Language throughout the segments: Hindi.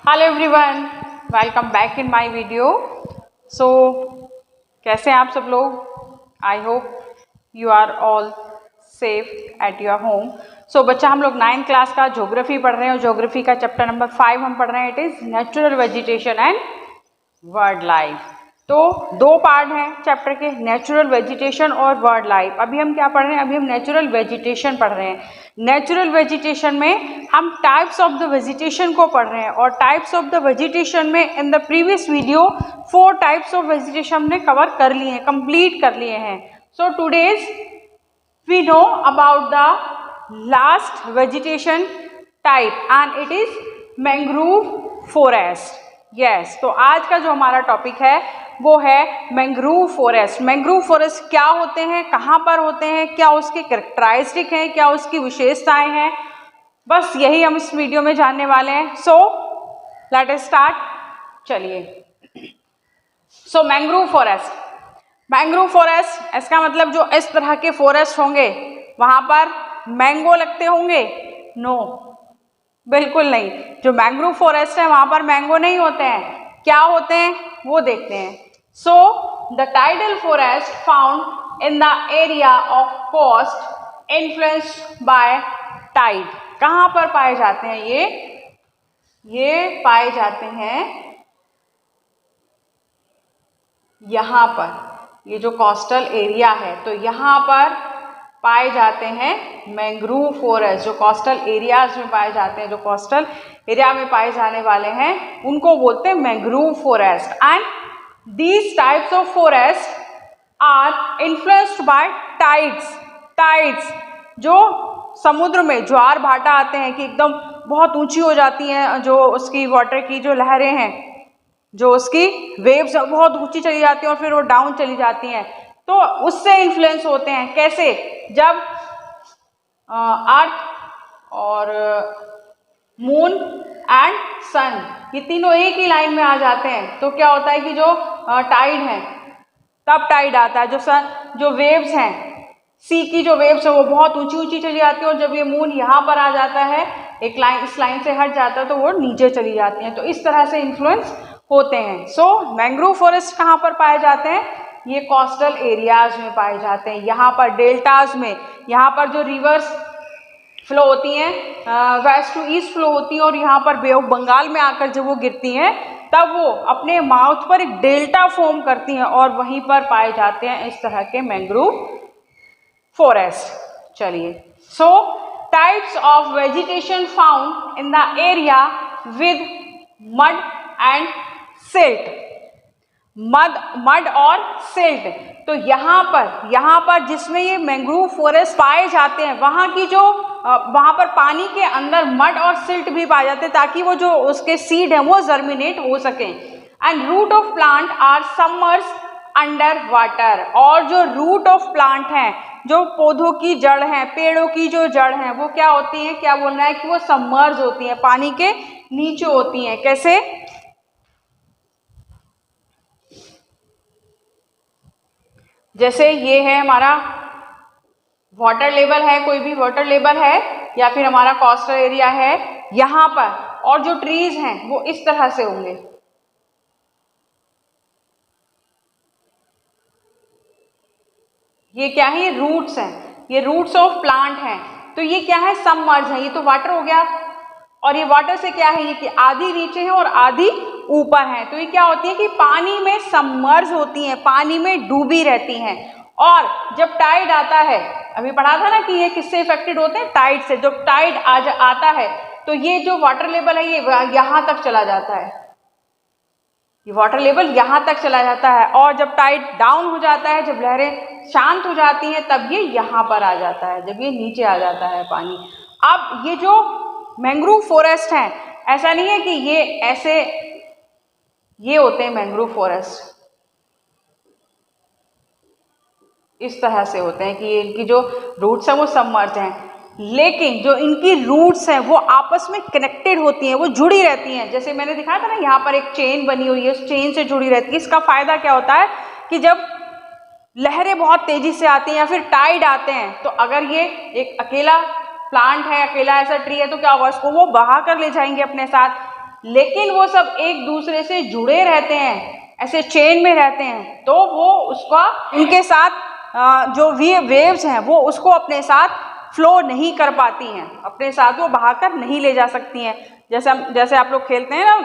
Hello everyone, welcome back in my video. So कैसे हैं आप सब लोग? I hope you are all safe at your home. So बच्चा, हम लोग 9th क्लास का ज्योग्राफी पढ़ रहे हैं और ज्योग्राफी का चैप्टर नंबर 5 हम पढ़ रहे हैं। It is natural vegetation and world life. तो दो पार्ट हैं चैप्टर के, नेचुरल वेजिटेशन और वर्ल्ड लाइफ। अभी हम क्या पढ़ रहे हैं? अभी हम नेचुरल वेजिटेशन पढ़ रहे हैं। नेचुरल वेजिटेशन में हम टाइप्स ऑफ द वेजिटेशन को पढ़ रहे हैं और टाइप्स ऑफ द वेजिटेशन में in the previous video 4 types of vegetation हमने कवर कर लिए हैं, कंप्लीट कर लिए हैं। So today's we know about the last vegetation type and it is mangrove forest. Yes, तो आज का जो हमारा टॉपिक है वो है मैंग्रोव फॉरेस्ट। मैंग्रोव फॉरेस्ट क्या होते हैं, कहाँ पर होते हैं, क्या उसके कैरेक्टरिस्टिक हैं, क्या उसकी विशेषताएं हैं, बस यही हम इस वीडियो में जानने वाले हैं। So let us start. चलिए, सो मैंग्रोव फॉरेस्ट। मैंग्रोव फॉरेस्ट, इसका मतलब जो इस तरह के फॉरेस्ट होंगे वहां पर मैंगो लगते होंगे? नो, बिल्कुल नहीं। जो मैंग्रोव फॉरेस्ट है वहां पर मैंगो नहीं होते हैं। क्या होते हैं वो देखते हैं। So the tidal forest found in the area of coast influenced by tide. कहाँ पर पाए जाते हैं ये पाए जाते हैं यहाँ पर। ये जो कोस्टल एरिया है तो यहाँ पर पाए जाते हैं मैंग्रोव फॉरेस्ट। जो कोस्टल एरियाज में पाए जाते हैं, जो कोस्टल एरिया में पाए जाने वाले हैं, उनको बोलते हैं mangrove forest. And these types of forest are influenced by tides. Tides जो समुद्र में ज्वार भाटा आते हैं कि एकदम बहुत ऊंची हो जाती हैं, जो उसकी वाटर की जो लहरें हैं, जो उसकी वेव्स बहुत ऊंची चली जाती हैं और फिर वो डाउन चली जाती हैं, तो उससे इन्फ्लुएंस होते हैं। कैसे? जब अर्थ और मून एंड सन ये तीनों एक ही लाइन में आ जाते हैं तो क्या होता है कि जो टाइड है, तब टाइड आता है। जो वेव्स हैं, सी की जो वेव्स है वो बहुत ऊंची ऊंची चली जाती है और जब ये मून यहाँ पर आ जाता है, एक लाइन इस लाइन से हट जाता है, तो वो नीचे चली जाती हैं। तो इस तरह से इन्फ्लुएंस होते हैं। सो मैंग्रोव फॉरेस्ट कहाँ पर पाए जाते हैं? ये कोस्टल एरियाज में पाए जाते हैं। यहाँ पर डेल्टाज में, यहाँ पर जो रिवर्स फ्लो होती हैं, वेस्ट टू ईस्ट फ्लो होती हैं और यहाँ पर बे ऑफ बंगाल में आकर जब वो गिरती हैं तब वो अपने माउथ पर एक डेल्टा फॉर्म करती हैं और वहीं पर पाए जाते हैं इस तरह के मैंग्रोव फॉरेस्ट। चलिए, सो types of vegetation found in the area with mud and silt. Mud और सिल्ट, तो यहाँ पर जिसमें ये मैंग्रोव फॉरेस्ट पाए जाते हैं वहाँ की जो वहाँ पर पानी के अंदर मड और सिल्ट भी पाए जाते हैं ताकि वो जो उसके सीड हैं वो जर्मिनेट हो सकें। And root of plant are submerge under water. और जो रूट ऑफ प्लांट हैं, जो पौधों की जड़ हैं, पेड़ों की जो जड़ हैं, वो क्या होती हैं, क्या बोलना है कि वो सबमर्ज होती हैं, पानी के नीचे होती हैं। कैसे? जैसे ये है हमारा वाटर लेवल है, कोई भी वाटर लेवल है या फिर हमारा कोस्टल एरिया है यहाँ पर, और जो ट्रीज हैं वो इस तरह से होंगे। ये क्या है? ये रूट्स हैं, ये रूट्स ऑफ प्लांट हैं। तो ये क्या है? सबमर्ज है। ये तो वाटर हो गया और ये वाटर से क्या है, ये कि आधी नीचे है और आधी ऊपर है। तो ये क्या होती है कि पानी में सबमर्ज होती हैं, पानी में डूबी रहती हैं। और जब टाइड आता है, अभी पढ़ा था ना कि ये किससे इफेक्टेड होते हैं? टाइड से। जब टाइड आता है तो ये जो वाटर लेवल है ये यहाँ तक चला जाता है, ये वाटर लेवल यहाँ तक चला जाता है। और जब टाइड डाउन हो जाता है, जब लहरें शांत हो जाती हैं, तब ये यहाँ पर आ जाता है, जब ये नीचे आ जाता है पानी। अब ये जो मैंग्रोव फॉरेस्ट हैं, ऐसा नहीं है कि ये ऐसे ये होते हैं मैंग्रोव फॉरेस्ट, इस तरह से होते हैं कि ये इनकी जो रूट्स हैं वो सबमर्ज हैं, लेकिन जो इनकी रूट्स हैं वो आपस में कनेक्टेड होती हैं, वो जुड़ी रहती हैं। जैसे मैंने दिखाया था ना, यहाँ पर एक चेन बनी हुई है, उस चेन से जुड़ी रहती है। इसका फायदा क्या होता है कि जब लहरें बहुत तेजी से आती हैं या फिर टाइड आते हैं, तो अगर ये एक अकेला प्लांट है, अकेला ऐसा ट्री है, तो क्या होगा, इसको वो बहा कर ले जाएंगे अपने साथ। लेकिन वो सब एक दूसरे से जुड़े रहते हैं, ऐसे चेन में रहते हैं, तो वो उसका उनके साथ जो वेव्स हैं वो उसको अपने साथ फ्लो नहीं कर पाती हैं, अपने साथ वो बहाकर नहीं ले जा सकती हैं। जैसे आप लोग खेलते हैं ना,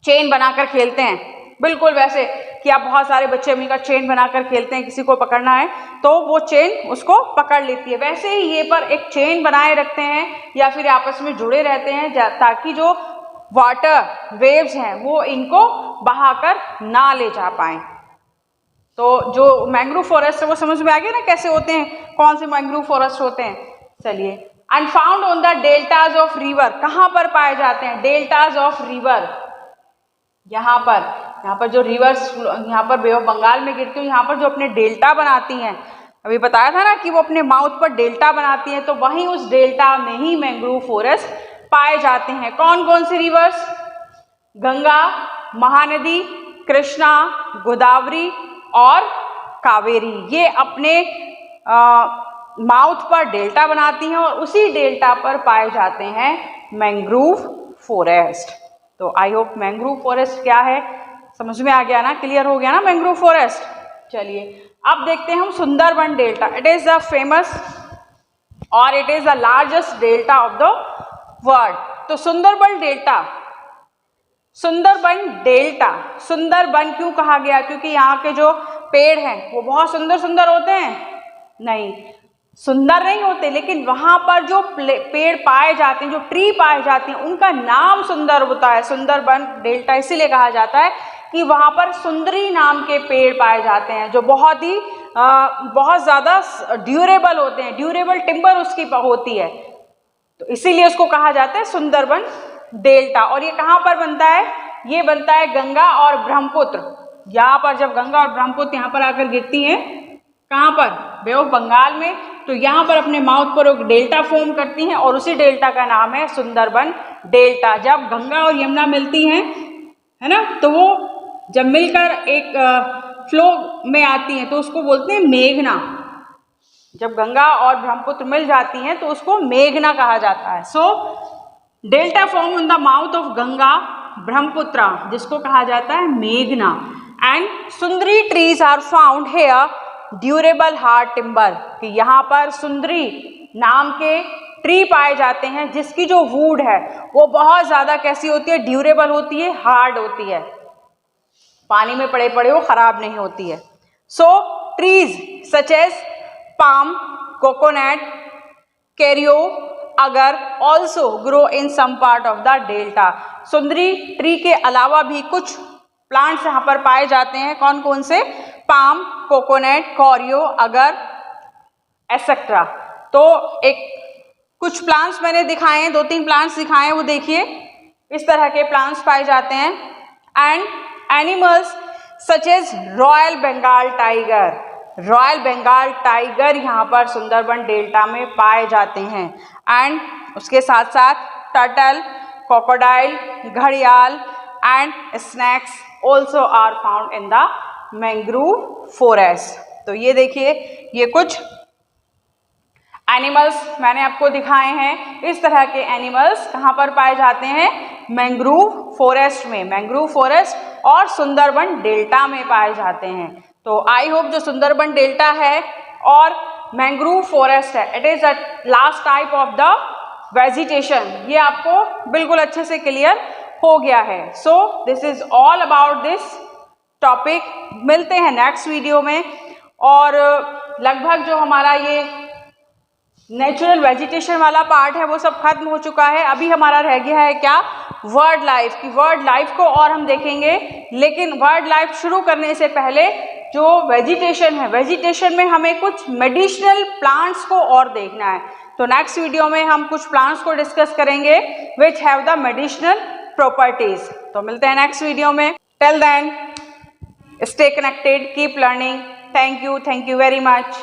चेन बनाकर खेलते हैं, बिल्कुल वैसे कि आप बहुत सारे बच्चे मिलकर चेन बनाकर खेलते हैं, किसी को पकड़ना है तो वो चेन उसको पकड़ लेती है, वैसे ही ये पर एक चेन बनाए रखते हैं या फिर आपस में जुड़े रहते हैं ताकि जो वाटर वेव्स हैं वो इनको बहाकर ना ले जा पाए। तो जो मैंग्रोव फॉरेस्ट है वो समझ में आ गया ना कैसे होते हैं, कौन से मैंग्रोव फॉरेस्ट होते हैं। चलिए, and found on the deltas of river, कहाँ पर पाए जाते हैं? डेल्टाज ऑफ रिवर, यहाँ पर जो रिवर्स यहाँ पर बे ऑफ बंगाल में गिरती है, यहाँ पर जो अपने डेल्टा बनाती हैं, अभी बताया था ना कि वो अपने माउथ पर डेल्टा बनाती हैं, तो वहीं उस डेल्टा में ही मैंग्रोव फॉरेस्ट पाए जाते हैं। कौन कौन से रिवर्स? गंगा, महानदी, कृष्णा, गोदावरी और कावेरी, ये अपने माउथ पर डेल्टा बनाती हैं और उसी डेल्टा पर पाए जाते हैं मैंग्रोव फॉरेस्ट। तो आई होप मैंग्रोव फॉरेस्ट क्या है समझ में आ गया ना, क्लियर हो गया ना मैंग्रोव फॉरेस्ट। चलिए अब देखते हैं हम Sundarban delta. It is the famous और it is the largest delta of the world. तो सुंदरबन डेल्टा, सुंदरबन क्यों कहा गया? क्योंकि यहाँ के जो पेड़ हैं वो बहुत सुंदर सुंदर होते हैं? नहीं, सुंदर नहीं होते, लेकिन वहाँ पर जो पेड़ पाए जाते हैं, जो ट्री पाए जाते हैं, उनका नाम सुंदर होता है। सुंदरबन डेल्टा इसीलिए कहा जाता है कि वहाँ पर सुंदरी नाम के पेड़ पाए जाते हैं जो बहुत ज़्यादा ड्यूरेबल होते हैं, ड्यूरेबल टिम्बर उसकी होती है, तो इसीलिए उसको कहा जाता है सुंदरबन डेल्टा। और ये कहाँ पर बनता है? ये बनता है गंगा और ब्रह्मपुत्र। यहाँ पर जब गंगा और ब्रह्मपुत्र यहाँ पर आकर गिरती हैं, कहाँ पर? बे ऑफ बंगाल में, तो यहाँ पर अपने माउथ पर एक डेल्टा फॉर्म करती हैं और उसी डेल्टा का नाम है सुंदरबन डेल्टा। जब गंगा और यमुना मिलती हैं, है ना, तो वो जब मिलकर एक फ्लो में आती हैं तो उसको बोलते हैं मेघना। जब गंगा और ब्रह्मपुत्र मिल जाती हैं तो उसको मेघना कहा जाता है। So delta form in the mouth of Ganga Brahmaputra, जिसको कहा जाता है मेघना। And sundari trees are found here durable hard timber, कि यहाँ पर सुंदरी नाम के ट्री पाए जाते हैं जिसकी जो वुड है वो बहुत ज़्यादा कैसी होती है? ड्यूरेबल होती है, हार्ड होती है, पानी में पड़े पड़े वो खराब नहीं होती है। So trees such as palm, coconut, कैरियो, अगर also grow in some part of the delta. Sundari tree के अलावा भी कुछ प्लांट्स यहाँ पर पाए जाते हैं। कौन कौन से? पाम, कोकोनट, कोरियो, अगर, एसेट्रा। तो एक कुछ प्लांट्स मैंने दिखाए हैं, 2-3 प्लांट्स दिखाए हैं, वो देखिए इस तरह के प्लांट्स पाए जाते हैं। And animals such as royal Bengal tiger, royal Bengal tiger यहाँ पर सुंदरबन डेल्टा में पाए जाते हैं। एंड उसके साथ साथ टर्टल, क्रोकोडाइल, घड़ियाल and snakes also are found in the mangrove forest. तो ये देखिए, ये कुछ एनिमल्स मैंने आपको दिखाए हैं। इस तरह के एनिमल्स कहाँ पर पाए जाते हैं? मैंग्रोव फॉरेस्ट में, मैंग्रोव फॉरेस्ट और सुंदरबन डेल्टा में पाए जाते हैं। तो आई होप जो सुंदरबन डेल्टा है और मैंग्रोव फॉरेस्ट है, it is the last type of the vegetation, ये आपको बिल्कुल अच्छे से क्लियर हो गया है। So this is all about this topic. मिलते हैं नेक्स्ट वीडियो में। और लगभग जो हमारा ये नेचुरल वेजिटेशन वाला पार्ट है वो सब खत्म हो चुका है। अभी हमारा रह गया है क्या? वर्ड लाइफ की। वर्ड लाइफ को और हम देखेंगे, लेकिन वर्ड लाइफ शुरू करने से पहले जो वेजिटेशन है, वेजिटेशन में हमें कुछ मेडिसिनल प्लांट्स को और देखना है। तो नेक्स्ट वीडियो में हम कुछ प्लांट्स को डिस्कस करेंगे which have the medicinal properties. तो मिलते हैं नेक्स्ट वीडियो में। Till then stay connected, keep learning. Thank you very much.